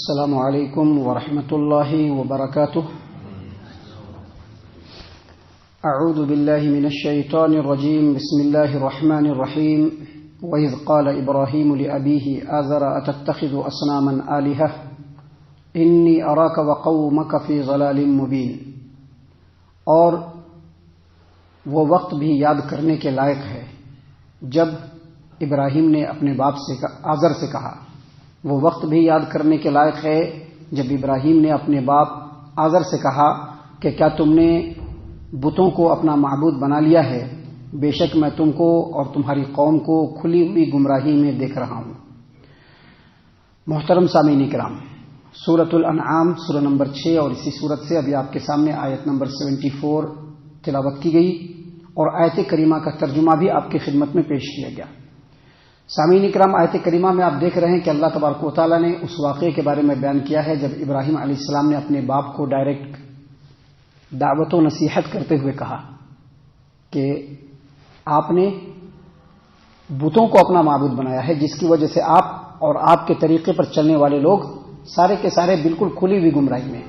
السلام علیکم ورحمۃ اللہ وبرکاتہ. اعوذ باللہ من الشیطان الرجیم. بسم اللہ الرحمن الرحیم. وَإِذْ قَالَ إِبْرَاهِيمُ لِأَبِيهِ آزَرَ أَتَتَّخِذُ أَصْنَامًا آلِهَةً إِنِّي أَرَاكَ وَقَوْمَكَ فِي ضَلَالٍ مُبِينٍ. اور وہ وقت بھی یاد کرنے کے لائق ہے جب ابراہیم نے اپنے باپ سے آزر سے کہا. وہ وقت بھی یاد کرنے کے لائق ہے جب ابراہیم نے اپنے باپ آزر سے کہا کہ کیا تم نے بتوں کو اپنا معبود بنا لیا ہے؟ بے شک میں تم کو اور تمہاری قوم کو کھلی ہوئی گمراہی میں دیکھ رہا ہوں. محترم سامعین کرام، سورۃ الانعام سورہ نمبر 6 اور اسی سورت سے ابھی آپ کے سامنے آیت نمبر 74 تلاوت کی گئی اور آیت کریمہ کا ترجمہ بھی آپ کی خدمت میں پیش کیا گیا. سامعین کرام، آیت کریمہ میں آپ دیکھ رہے ہیں کہ اللہ تبارک و تعالیٰ نے اس واقعے کے بارے میں بیان کیا ہے جب ابراہیم علیہ السلام نے اپنے باپ کو ڈائریکٹ دعوت و نصیحت کرتے ہوئے کہا کہ آپ نے بتوں کو اپنا معبود بنایا ہے، جس کی وجہ سے آپ اور آپ کے طریقے پر چلنے والے لوگ سارے کے سارے بالکل کھلی ہوئی گمراہی میں.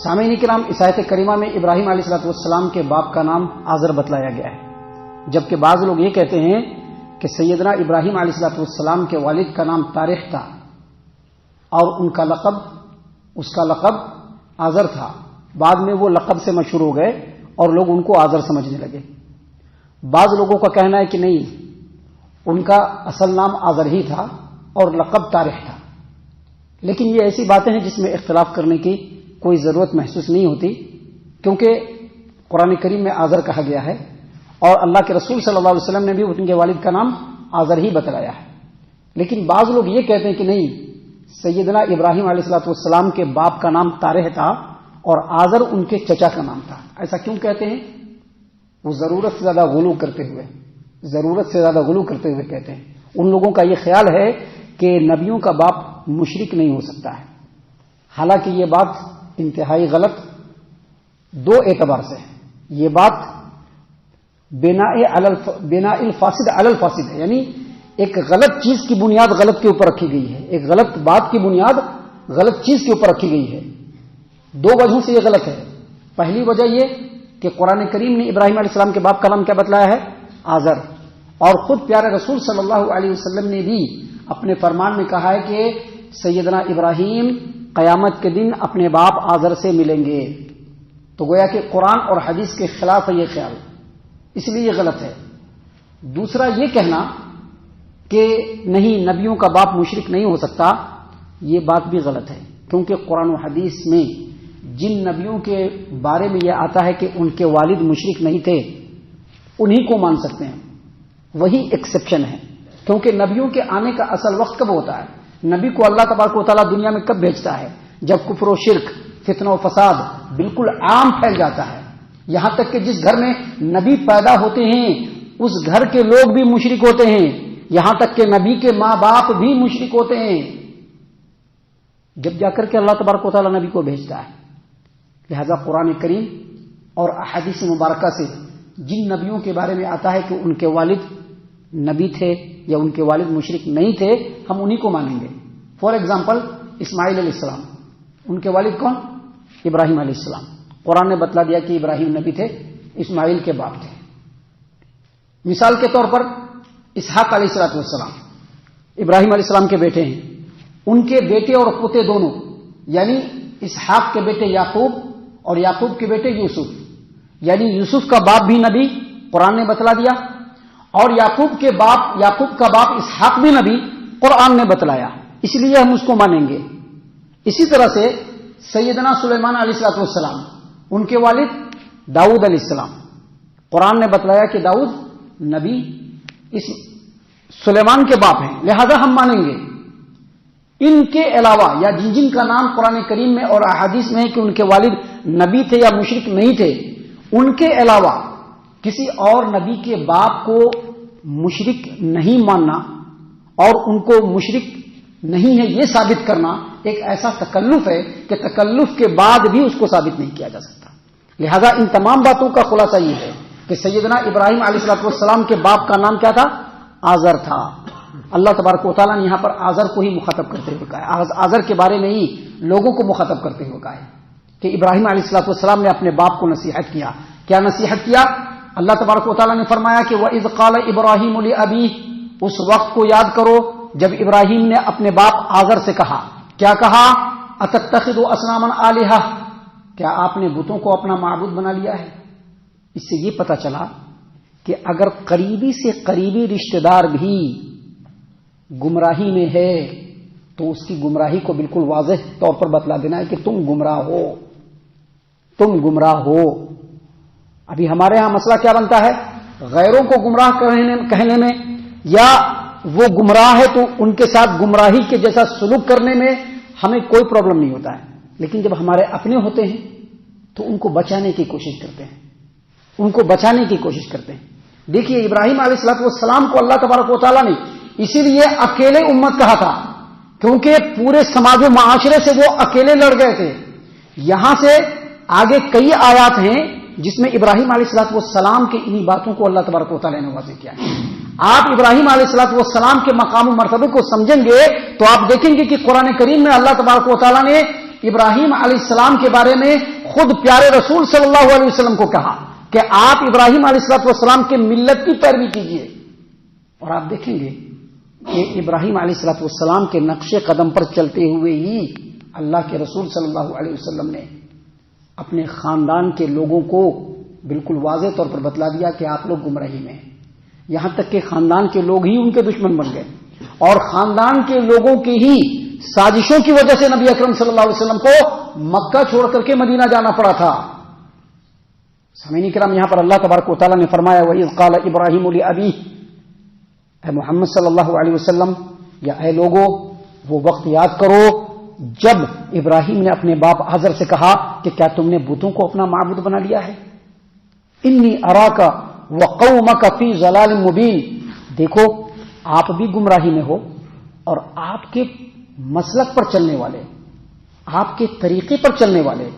سامعین کرام، اس آیت کریمہ میں ابراہیم علیہ السلام کے باپ کا نام آزر بتلایا گیا ہے، جبکہ بعض لوگ یہ کہتے ہیں کہ سیدنا ابراہیم علیہ السلام کے والد کا نام طارح تھا اور اس کا لقب آزر تھا. بعد میں وہ لقب سے مشہور ہو گئے اور لوگ ان کو آزر سمجھنے لگے. بعض لوگوں کا کہنا ہے کہ نہیں، ان کا اصل نام آزر ہی تھا اور لقب طارح تھا. لیکن یہ ایسی باتیں ہیں جس میں اختلاف کرنے کی کوئی ضرورت محسوس نہیں ہوتی، کیونکہ قرآن کریم میں آزر کہا گیا ہے اور اللہ کے رسول صلی اللہ علیہ وسلم نے بھی ان کے والد کا نام آزر ہی بتلایا ہے. لیکن بعض لوگ یہ کہتے ہیں کہ نہیں، سیدنا ابراہیم علیہ السلام کے باپ کا نام طارح تھا اور آزر ان کے چچا کا نام تھا. ایسا کیوں کہتے ہیں؟ وہ ضرورت سے زیادہ غلو کرتے ہوئے کہتے ہیں. ان لوگوں کا یہ خیال ہے کہ نبیوں کا باپ مشرک نہیں ہو سکتا ہے. حالانکہ یہ بات انتہائی غلط دو اعتبار سے ہے. یہ بات بناء الفاسد علی الفاسد ہے، یعنی ایک غلط چیز کی بنیاد غلط کے اوپر رکھی گئی ہے، ایک غلط بات کی بنیاد غلط چیز کے اوپر رکھی گئی ہے. دو وجہوں سے یہ غلط ہے. پہلی وجہ یہ کہ قرآن کریم نے ابراہیم علیہ السلام کے باپ کا نام کیا بتلایا ہے؟ آزر. اور خود پیارے رسول صلی اللہ علیہ وسلم نے بھی اپنے فرمان میں کہا ہے کہ سیدنا ابراہیم قیامت کے دن اپنے باپ آزر سے ملیں گے. تو گویا کہ قرآن اور حدیث کے خلاف ہے یہ خیال، اس لیے یہ غلط ہے. دوسرا یہ کہنا کہ نہیں، نبیوں کا باپ مشرک نہیں ہو سکتا، یہ بات بھی غلط ہے، کیونکہ قرآن و حدیث میں جن نبیوں کے بارے میں یہ آتا ہے کہ ان کے والد مشرک نہیں تھے، انہی کو مان سکتے ہیں. وہی ایکسیپشن ہے، کیونکہ نبیوں کے آنے کا اصل وقت کب ہوتا ہے؟ نبی کو اللہ تبارک و تعالیٰ دنیا میں کب بھیجتا ہے؟ جب کفر و شرک، فتنہ و فساد بالکل عام پھیل جاتا ہے. یہاں تک کہ جس گھر میں نبی پیدا ہوتے ہیں اس گھر کے لوگ بھی مشرک ہوتے ہیں، یہاں تک کہ نبی کے ماں باپ بھی مشرک ہوتے ہیں، جب جا کر کے اللہ تبارک و تعالیٰ نبی کو بھیجتا ہے. لہذا قرآن کریم اور احادیث مبارکہ سے جن نبیوں کے بارے میں آتا ہے کہ ان کے والد نبی تھے یا ان کے والد مشرک نہیں تھے، ہم انہی کو مانیں گے. فار ایگزامپل اسماعیل علیہ السلام، ان کے والد کون؟ ابراہیم علیہ السلام. قرآن نے بتلا دیا کہ ابراہیم نبی تھے، اسماعیل کے باپ تھے. مثال کے طور پر اسحاق علیہ السلام ابراہیم علیہ السلام کے بیٹے ہیں. ان کے بیٹے اور پوتے دونوں، یعنی اسحاق کے بیٹے یعقوب اور یعقوب کے بیٹے یوسف، یعنی یوسف کا باپ بھی نبی، قرآن نے بتلا دیا، اور یعقوب کا باپ اسحاق بھی نبی، قرآن نے بتلایا، اس لیے ہم اس کو مانیں گے. اسی طرح سے سیدنا سلیمان علیہ السلام، ان کے والد داؤد علیہ السلام، قرآن نے بتلایا کہ داؤد نبی اس سلیمان کے باپ ہیں، لہذا ہم مانیں گے. ان کے علاوہ یا جن کا نام قرآن کریم میں اور احادیث میں ہے کہ ان کے والد نبی تھے یا مشرک نہیں تھے، ان کے علاوہ کسی اور نبی کے باپ کو مشرک نہیں ماننا اور ان کو مشرک نہیں ہے یہ ثابت کرنا ایک ایسا تکلف ہے کہ تکلف کے بعد بھی اس کو ثابت نہیں کیا جا سکتا. لہذا ان تمام باتوں کا خلاصہ یہ ہے کہ سیدنا ابراہیم علیہ السلام کے باپ کا نام کیا تھا؟ آزر تھا. اللہ تبارک و تعالیٰ نے یہاں پر آزر کو ہی مخاطب کرتے ہوئے کہا ہے، آزر کے بارے میں ہی لوگوں کو مخاطب کرتے ہوئے کہا ہے کہ ابراہیم علیہ الصلوۃ والسلام نے اپنے باپ کو نصیحت کیا. کیا نصیحت کیا؟ اللہ تبارک و تعالیٰ نے فرمایا کہ وَإِذْ قَالَ إِبْرَاهِيمُ لِأَبِيهِ، اس وقت کو یاد کرو جب ابراہیم نے اپنے باپ آزر سے کہا. کیا کہا؟ أَتَتَّخِذُ أَصْنَامًا آلِهَةً، کیا آپ نے بتوں کو اپنا معبود بنا لیا ہے؟ اس سے یہ پتہ چلا کہ اگر قریبی سے قریبی رشتہ دار بھی گمراہی میں ہے تو اس کی گمراہی کو بالکل واضح طور پر بتلا دینا ہے کہ تم گمراہ ہو، تم گمراہ ہو. ابھی ہمارے ہاں مسئلہ کیا بنتا ہے؟ غیروں کو گمراہ کہنے میں، یا وہ گمراہ ہے تو ان کے ساتھ گمراہی کے جیسا سلوک کرنے میں ہمیں کوئی پرابلم نہیں ہوتا ہے، لیکن جب ہمارے اپنے ہوتے ہیں تو ان کو بچانے کی کوشش کرتے ہیں، ان کو بچانے کی کوشش کرتے ہیں. دیکھیے ابراہیم علیہ الصلوۃ والسلام کو اللہ تبارک و تعالیٰ نے اسی لیے اکیلے امت کہا تھا، کیونکہ پورے سماج و معاشرے سے وہ اکیلے لڑ گئے تھے. یہاں سے آگے کئی آیات ہیں جس میں ابراہیم علیہ الصلوۃ والسلام کی انہی باتوں کو اللہ تبارک و تعالیٰ نے واضح کیا ہے. آپ ابراہیم علیہ الصلوۃ والسلام کے مقام و مرتبے کو سمجھیں گے تو آپ دیکھیں گے کہ قرآن کریم میں اللہ تبارک و تعالیٰ نے ابراہیم علیہ السلام کے بارے میں خود پیارے رسول صلی اللہ علیہ وسلم کو کہا کہ آپ ابراہیم علیہ الصلوۃ والسلام کے ملت کی پیروی کیجیے. اور آپ دیکھیں گے کہ ابراہیم علیہ الصلوۃ والسلام کے نقش قدم پر چلتے ہوئے ہی اللہ کے رسول صلی اللہ علیہ وسلم نے اپنے خاندان کے لوگوں کو بالکل واضح طور پر بتلا دیا کہ آپ لوگ گمراہی میں ہیں. یہاں تک کہ خاندان کے لوگ ہی ان کے دشمن بن گئے، اور خاندان کے لوگوں کی ہی سازشوں کی وجہ سے نبی اکرم صلی اللہ علیہ وسلم کو مکہ چھوڑ کر کے مدینہ جانا پڑا تھا. سامعین کرام، یہاں پر اللہ تبارک و تعالیٰ نے فرمایا وَإِذْ قَالَ إِبْرَاهِيمُ لِأَبِيهِ، اے محمد صلی اللہ علیہ وسلم یا اے لوگو وہ وقت یاد کرو جب ابراہیم نے اپنے باپ آزر سے کہا کہ کیا تم نے بتوں کو اپنا معبود بنا لیا ہے؟ انی اراک وقومک فی ضلال مبین، دیکھو آپ بھی گمراہی میں ہو اور آپ کے مسلک پر چلنے والے، آپ کے طریقے پر چلنے والے،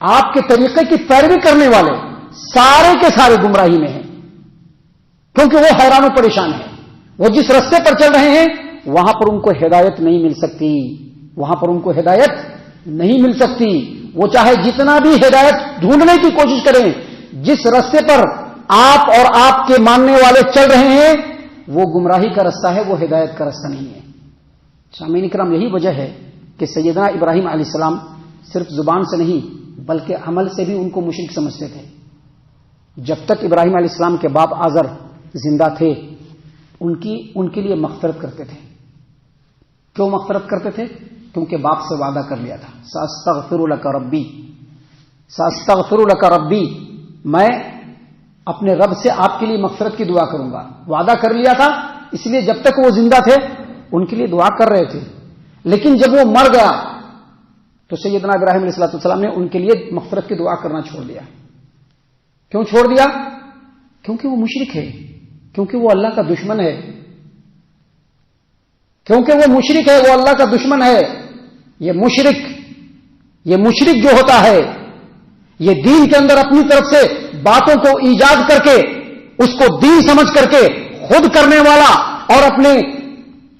آپ کے طریقے کی پیروی کرنے والے سارے کے سارے گمراہی میں ہیں، کیونکہ وہ حیران و پریشان ہیں. وہ جس راستے پر چل رہے ہیں وہاں پر ان کو ہدایت نہیں مل سکتی، وہاں پر ان کو ہدایت نہیں مل سکتی. وہ چاہے جتنا بھی ہدایت ڈھونڈنے کی کوشش کریں، جس راستے پر آپ اور آپ کے ماننے والے چل رہے ہیں وہ گمراہی کا راستہ ہے، وہ ہدایت کا راستہ نہیں ہے. سامعین کرام، یہی وجہ ہے کہ سیدنا ابراہیم علیہ السلام صرف زبان سے نہیں بلکہ عمل سے بھی ان کو مشرک سمجھتے تھے. جب تک ابراہیم علیہ السلام کے باپ آزر زندہ تھے ان کے لیے مغفرت کرتے تھے. کیوں مغفرت کرتے تھے؟ کیونکہ باپ سے وعدہ کر لیا تھا ساستغفر لک ربی، میں اپنے رب سے آپ کے لیے مغفرت کی دعا کروں گا. وعدہ کر لیا تھا، اس لیے جب تک وہ زندہ تھے ان کے لیے دعا کر رہے تھے. لیکن جب وہ مر گیا تو سیدنا ابراہیم علیہ الصلوۃ والسلام نے ان کے لیے مغفرت کی دعا کرنا چھوڑ دیا. کیوں چھوڑ دیا؟ کیونکہ وہ مشرک ہے، کیونکہ وہ اللہ کا دشمن ہے، کیونکہ وہ مشرک ہے، وہ اللہ کا دشمن ہے. یہ مشرک جو ہوتا ہے یہ دین کے اندر اپنی طرف سے باتوں کو ایجاد کر کے اس کو دین سمجھ کر کے خود کرنے والا اور اپنے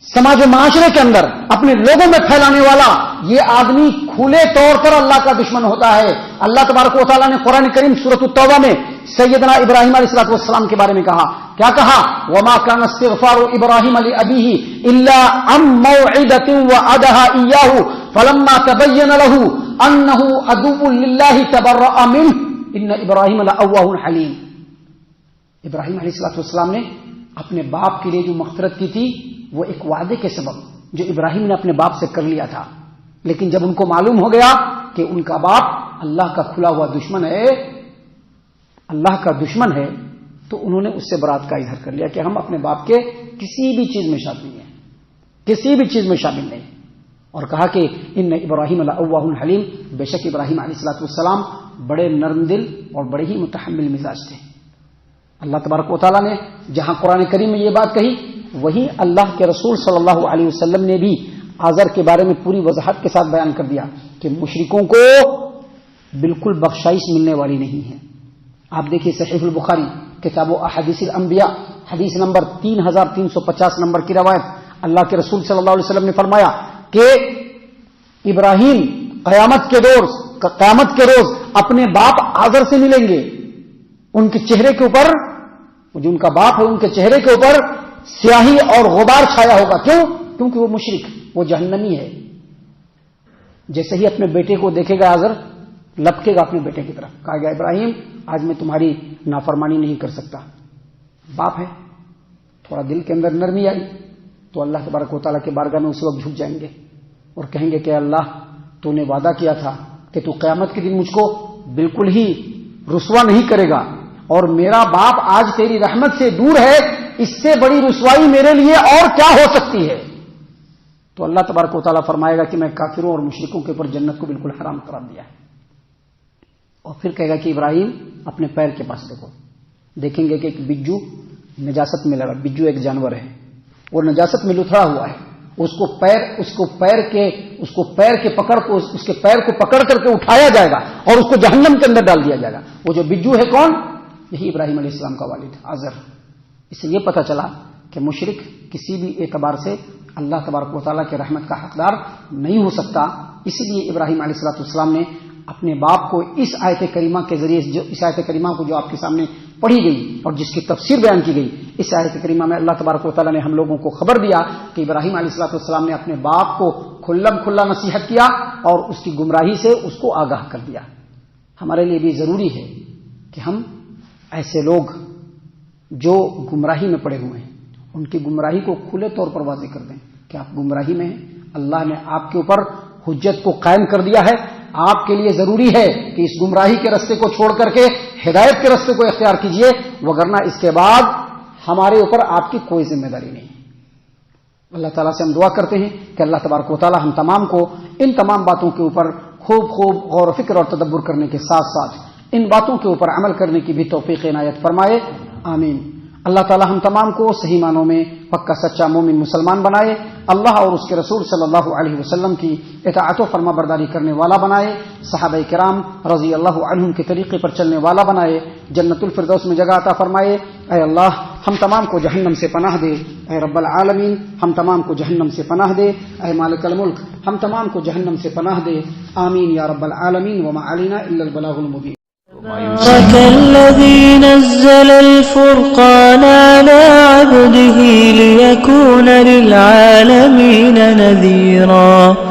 سماج و معاشرے کے اندر اپنے لوگوں میں پھیلانے والا، یہ آدمی کھلے طور پر اللہ کا دشمن ہوتا ہے. اللہ تبارک و تعالیٰ نے قرآن کریم سورۃ التوبہ میں سیدنا ابراہیم علیہ الصلوۃ والسلام کے بارے میں کہا. کیا کہا؟ وما كان استغفار ابراہیم لابیہ الا عن موعدۃ وعدها اياه فلما تبين له انه عدو لله تبرأ منه ان ابراہیم لأواه حلیم. ابراہیم علیہ الصلوۃ والسلام نے اپنے باپ کے لیے جو مغفرت کی تھی وہ ایک وعدے کے سبب جو ابراہیم نے اپنے باپ سے کر لیا تھا. لیکن جب ان کو معلوم ہو گیا کہ ان کا باپ اللہ کا کھلا ہوا دشمن ہے، اللہ کا دشمن ہے، تو انہوں نے اس سے برات کا اظہار کر لیا کہ ہم اپنے باپ کے کسی بھی چیز میں شامل نہیں ہیں، کسی بھی چیز میں شامل نہیں. اور کہا کہ ان ابراہیم لأواه حلیم، بے شک ابراہیم علیہ الصلوۃ والسلام بڑے نرم دل اور بڑے ہی متحمل مزاج تھے. اللہ تبارک و تعالیٰ نے جہاں قرآن کریم میں یہ بات کہی، وہی اللہ کے رسول صلی اللہ علیہ وسلم نے بھی آزر کے بارے میں پوری وضاحت کے ساتھ بیان کر دیا کہ مشرکوں کو بالکل بخشائش ملنے والی نہیں ہے. آپ دیکھیے صحیح البخاری کتاب و احادیث الانبیاء حدیث نمبر 3350 نمبر کی روایت، اللہ کے رسول صلی اللہ علیہ وسلم نے فرمایا کہ ابراہیم قیامت کے روز اپنے باپ آزر سے ملیں گے. ان کے چہرے کے اوپر، جو ان کا باپ ہے، ان کے چہرے کے اوپر سیاہی اور غبار چھایا ہوگا. کیوں؟ کیونکہ وہ مشرک، وہ جہنمی ہے. جیسے ہی اپنے بیٹے کو دیکھے گا آزر، لپکے گا اپنے بیٹے کی طرف. کہا گیا ابراہیم آج میں تمہاری نافرمانی نہیں کر سکتا. باپ ہے، تھوڑا دل کے اندر نرمی آئی تو اللہ تبارک و تعالیٰ کے بارگاہ میں اسی وقت جھک جائیں گے اور کہیں گے کہ اللہ تو نے وعدہ کیا تھا کہ تو قیامت کے دن مجھ کو بالکل ہی رسوا نہیں کرے گا، اور میرا باپ آج تیری رحمت سے دور ہے، اس سے بڑی رسوائی میرے لیے اور کیا ہو سکتی ہے. تو اللہ تبارک و تعالیٰ فرمائے گا کہ میں کافروں اور مشرکوں کے اوپر جنت کو بالکل حرام قرار دیا ہے. اور پھر کہے گا کہ ابراہیم اپنے پیر کے پاس دیکھو. دیکھیں گے کہ ایک بجو نجاست میں لگا. بجو ایک جانور ہے اور نجاست میں لتھڑا ہوا ہے. اس کو پیر کے پیر کو پکڑ کر کے اٹھایا جائے گا اور اس کو جہنم کے اندر ڈال دیا جائے گا. وہ جو بجو ہے کون؟ یہی ابراہیم علیہ السلام کا والد آزر. اس سے یہ پتہ چلا کہ مشرک کسی بھی اعتبار سے اللہ تبارک و تعالیٰ کے رحمت کا حقدار نہیں ہو سکتا. اسی لیے ابراہیم علیہ السلام نے اپنے باپ کو اس آیت کریمہ کے ذریعے، اس آیت کریمہ کو جو آپ کے سامنے پڑھی گئی اور جس کی تفسیر بیان کی گئی، اس آیت کریمہ میں اللہ تبارک و تعالیٰ نے ہم لوگوں کو خبر دیا کہ ابراہیم علیہ السلام نے اپنے باپ کو کھلا نصیحت کیا اور اس کی گمراہی سے اس کو آگاہ کر دیا. ہمارے لیے بھی ضروری ہے کہ ہم ایسے لوگ جو گمراہی میں پڑے ہوئے ہیں ان کی گمراہی کو کھلے طور پر واضح کر دیں کہ آپ گمراہی میں ہیں. اللہ نے آپ کے اوپر حجت کو قائم کر دیا ہے. آپ کے لیے ضروری ہے کہ اس گمراہی کے راستے کو چھوڑ کر کے ہدایت کے راستے کو اختیار کیجئے، وگرنہ اس کے بعد ہمارے اوپر آپ کی کوئی ذمہ داری نہیں. اللہ تعالیٰ سے ہم دعا کرتے ہیں کہ اللہ تبارک و تعالیٰ ہم تمام کو ان تمام باتوں کے اوپر خوب غور و فکر اور تدبر کرنے کے ساتھ ساتھ ان باتوں کے اوپر عمل کرنے کی بھی توفیق عنایت فرمائے. آمین. اللہ تعالی ہم تمام کو صحیح معنوں میں پکا سچا مومن مسلمان بنائے. اللہ اور اس کے رسول صلی اللہ علیہ وسلم کی اطاعت و فرما برداری کرنے والا بنائے. صحابہ کرام رضی اللہ عنہم کے طریقے پر چلنے والا بنائے. جنت الفردوس میں جگہ عطا فرمائے. اے اللہ ہم تمام کو جہنم سے پناہ دے. اے رب العالمین ہم تمام کو جہنم سے پناہ دے. اے مالک الملک ہم تمام کو جہنم سے پناہ دے. آمین یا رب العالمین. وما علینا الا البلاغ المبین. تبارك الذي نزل الفرقان على عبده ليكون للعالمين نذيرا.